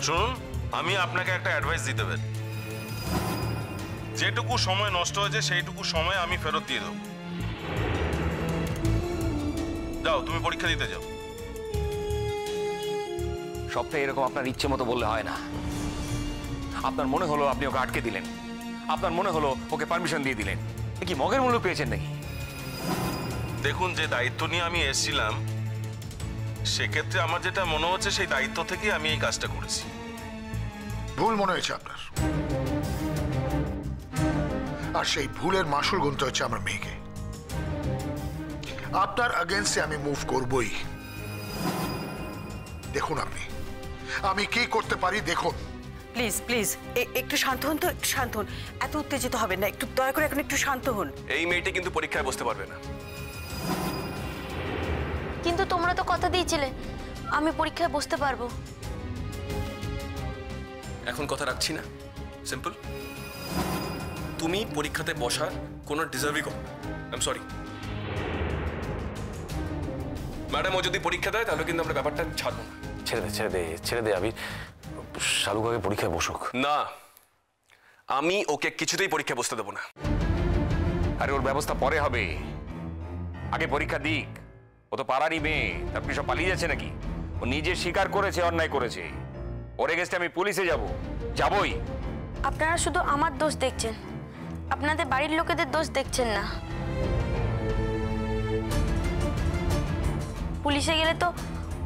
শুনুন, আমি আপনাকে একটা অ্যাডভাইস দিতে পারি। যেটুকু সময় নষ্ট হয়েছে সেইটুকু সময় আমি ফেরত দিয়ে দেবো। যাও, তুমি পরীক্ষা দিতে যাও। সবটা এরকম আপনার ইচ্ছে মতো বললে হয় না। আপনার মনে হলো আপনি ওকে আটকে দিলেন, আপনার মনে হলো ওকে পারমিশন দিয়ে দিলেন। কি মগের মূল্য পেয়েছেন নাকি? দেখুন, যে দায়িত্ব নিয়ে আমি এসেছিলাম সেক্ষেত্রে আমার যেটা মনে হচ্ছে সেই দায়িত্ব থেকে আমি এই কাজটা করেছি। ভুল মনে হয়েছে আপনার, আর সেই ভুলের মাসুল গুনতে হচ্ছে আমার মেয়েকে। আপনার এগেইনস্টে আমি মুভ করবই। দেখুন আমি কি করতে পারি দেখুন। প্লিজ প্লিজ একটু শান্ত হন তো, একটু শান্ত হন। এত উত্তেজিত হবেন না, একটু দয়া করে এখন একটু শান্ত হন। এই মেয়েটি কিন্তু পরীক্ষায় বসতে পারবে না। কিন্তু তোমরা তো কথা দিয়েছিলে আমি পরীক্ষায় বসতে পারবো। এখন কথা রাখছি না, সিম্পল। তুমি পরীক্ষাতে বসার কোনো ডিজার্ভই করো না। আই এম সরি ম্যাডাম, ও যদি পরীক্ষা দেয় তাহলে কিন্তু আমরা ব্যাপারটা ছাড়বো না। ছেড়ে দে আবির, শালুক আগে পরীক্ষায় বসুক। না, আমি ওকে কিছুতেই পরীক্ষায় বসতে দেবো না। আরে ওর ব্যবস্থা পরে হবে, আগে পরীক্ষা দিক। ও তো পারারই মেয়ে, আপনি সব পালিয়ে যাচ্ছে নাকি? ও নিজে স্বীকার করেছে অন্যায় করেছে। ওর এগেইনস্টে আমি পুলিশে যাবই। আপনারা শুধু আমার দোষ দেখছেন, আপনাদের বাড়ির লোকেদের দোষ দেখছেন না। পুলিশে গেলে তো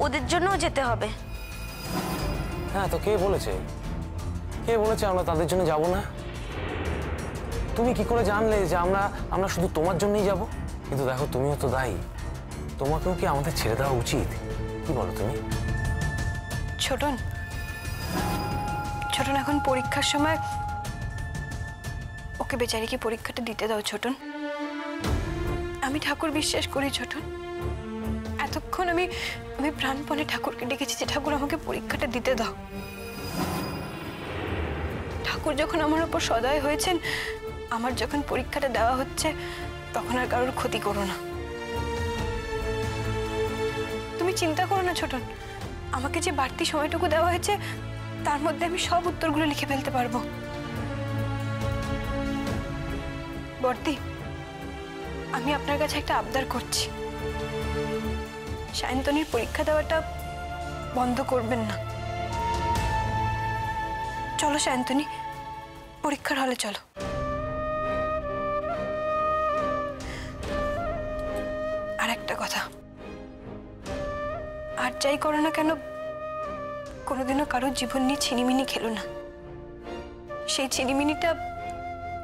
ওদের জন্যও যেতে হবে। হ্যাঁ, তো কে বলেছে আমরা তাদের জন্য যাব না? তুমি কি করে জানলে যে আমরা শুধু তোমার জন্যই যাব? কিন্তু দেখো, তুমিও তো দায়ী, তোমাকেও কি আমাদের ছেড়ে দেওয়া উচিত? কি বলো তুমি? ছোটন এখন পরীক্ষার সময় ওকে বেচারিকে পরীক্ষাটা দিতে দাও ছোটন। আমি ঠাকুর বিশ্বাস করি ছোটন। এতক্ষণ আমি প্রাণপণে ঠাকুরকে ডেকেছি যে ঠাকুর আমাকে পরীক্ষাটা দিতে দাও। ঠাকুর যখন আমার উপর সদয় হয়েছেন, আমার যখন পরীক্ষাটা দেওয়া হচ্ছে তখন আর কারোর ক্ষতি করো না। তুমি চিন্তা করো না ছোটন, আমাকে যে বাড়তি সময়টুকু দেওয়া হয়েছে তার মধ্যে আমি সব উত্তরগুলো লিখে ফেলতে পারবো। বর্দি, আমি আপনার কাছে একটা আবদার করছি, সায়ন্তনীর পরীক্ষা দেওয়াটা বন্ধ করবেন না। চলো সায়ন্তনী, পরীক্ষার হলে চলো। আর একটা কথা, আর যাই করো না কেন কোনোদিনও কারোর জীবন নিয়ে ছিনিমিনি খেলো না। সেই ছিনিমিনিটা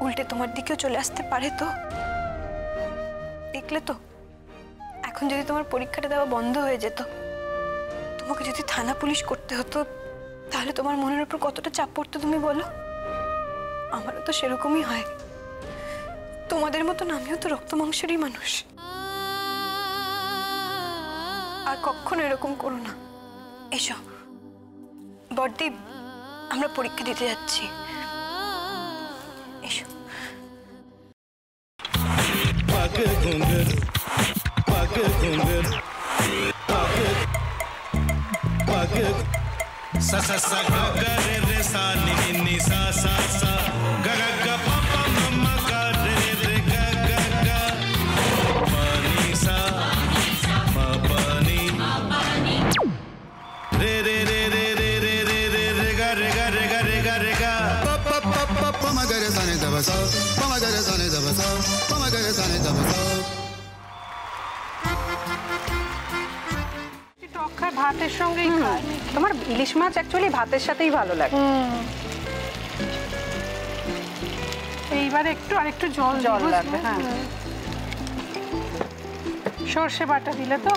উল্টে তোমার দিকেও চলে আসতে পারে। তো দেখলে তো, এখন যদি তোমার পরীক্ষাটা দেওয়া বন্ধ হয়ে যেত, তোমাকে যদি থানা পুলিশ করতে হতো, তাহলে তোমার মনের উপর কতটা চাপ পড়তো তুমি বলো? আমারও তো সেরকমই হয়। তোমাদের মতন আমিও তো রক্ত মাংসেরই মানুষ। আর কখনো এরকম করো না। এসো বড়দি, আমরা পরীক্ষা দিতে যাচ্ছি। এসো। sa sa sa ga ga re re sa ni ni ni sa sa sa ga ga ga pa pa ma ma ga re re ga ga ga pa ni sa ma pa ni re re re re re re re re re ga re ga re ga re ga re ga pa pa pa pa pa ma ga re sa ni da ba sa pa ma ga re sa ni da ba sa pa ma ga re sa ni da ba sa ভাতের সঙ্গেই খায়। তোমার ইলিশ মাছ actually ভাতের সাথেই ভালো লাগে। এইবারে আরেকটু জল লাগবে। হ্যাঁ, সর্ষে বাটা দিলে তো।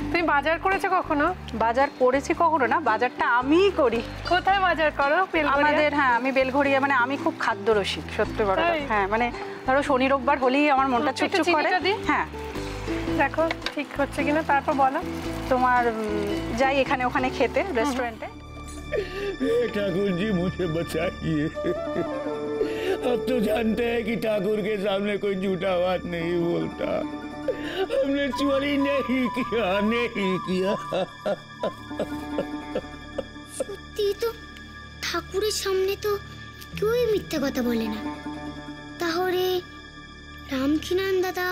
তুমি বাজার করেছো কখনো? বাজার করেছি কখনো না, বাজারটা আমিই করি। কোথায় বাজার করো? আমাদের, হ্যাঁ, আমি বেলঘড়িয়া, মানে আমি খুব খাদ্য রসিক, সত্যি বড়। হ্যাঁ, মানে ধরো শনি রোববার হলেই আমার মনটা চুপচুপ করে। হ্যাঁ, দেখো ঠিক হচ্ছে কিনা, তারপর বলো। তোমার যাই এখানে ওখানে খেতে रेस्टोरेंट में। ठाकुर जी मुझे बचाइए। अब तो जानते हैं कि ठाकुर के सामने कोई झूठा बात नहीं बोलता। हमने चोरी नहीं किया। সত্যি তো ঠাকুরের সামনে তো কেউই মিথ্যা কথা বলে না। তাহলে রামকিনান দাদা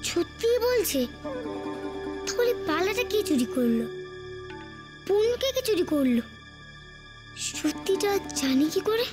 সত্যিই বলছে? তাহলে বালাটা কে চুরি করলো? পুনকে কে চুরি করলো? সত্যিটা জানি কি করে?